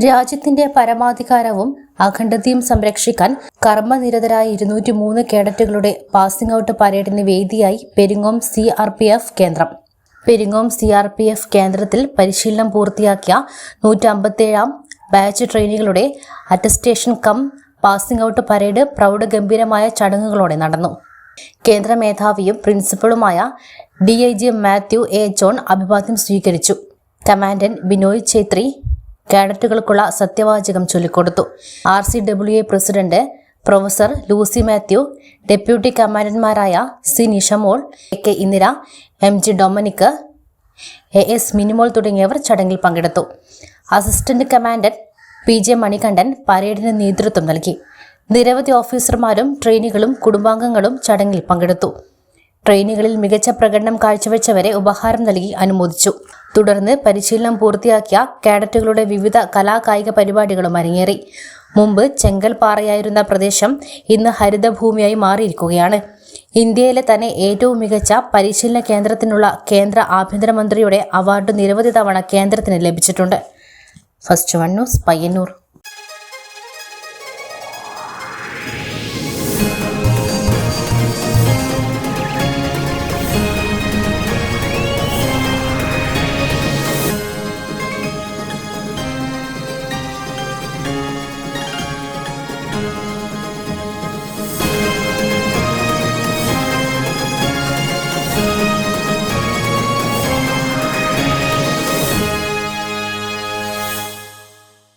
രാജ്യത്തിന്റെ പരമാധികാരവും അഖണ്ഡതയും സംരക്ഷിക്കാൻ കർമ്മനിരതരായ 203 കേഡറ്റുകളുടെ പാസിംഗ് ഔട്ട് പരേഡിന് വേദിയായി പെരിങ്ങോം CRPF കേന്ദ്രം. പെരിങ്ങോം CRPF കേന്ദ്രത്തിൽ പരിശീലനം പൂർത്തിയാക്കിയ 157-ാം ബാച്ച് ട്രെയിനികളുടെ അറ്റസ്റ്റേഷൻ പാസിംഗ് ഔട്ട് പരേഡ് പ്രൗഢഗംഭീരമായ ചടങ്ങുകളോടെ നടന്നു. കേന്ദ്ര മേധാവിയും പ്രിൻസിപ്പളുമായ DIG മാത്യു A. ജോൺ അഭിവാദ്യം സ്വീകരിച്ചു. കമാൻഡന്റ് ബിനോയ് ഛേത്രി കേഡറ്റുകൾക്കുള്ള സത്യവാചകം ചൊല്ലിക്കൊടുത്തു. RCWA president professor Lucy Mathew, deputy കമാൻഡന്റുമാരായ C. Nishamol, AK Indira, MG Dominic, AS Minimol തുടങ്ങിയവർ ചടങ്ങിൽ പങ്കെടുത്തു. അസിസ്റ്റന്റ് കമാൻഡന്റ് PJ മണികണ്ഠൻ പരേഡിന് നേതൃത്വം നൽകി. നിരവധി ഓഫീസർമാരും ട്രെയിനികളും കുടുംബാംഗങ്ങളും ചടങ്ങിൽ പങ്കെടുത്തു. ട്രെയിനികളിൽ മികച്ച പ്രകടനം കാഴ്ചവെച്ചവരെ ഉപഹാരം നൽകി അനുമോദിച്ചു. തുടർന്ന് പരിശീലനം പൂർത്തിയാക്കിയ കേഡറ്റുകളുടെ വിവിധ കലാകായിക പരിപാടികളും അരങ്ങേറി. മുമ്പ് ചെങ്കൽപ്പാറയായിരുന്ന പ്രദേശം ഇന്ന് ഹരിതഭൂമിയായി മാറിയിരിക്കുകയാണ്. ഇന്ത്യയിലെ തന്നെ ഏറ്റവും മികച്ച പരിശീലന കേന്ദ്രത്തിനുള്ള കേന്ദ്ര ആഭ്യന്തരമന്ത്രിയുടെ അവാർഡ് നിരവധി തവണ കേന്ദ്രത്തിന് ലഭിച്ചിട്ടുണ്ട്. First one news, Payyanur.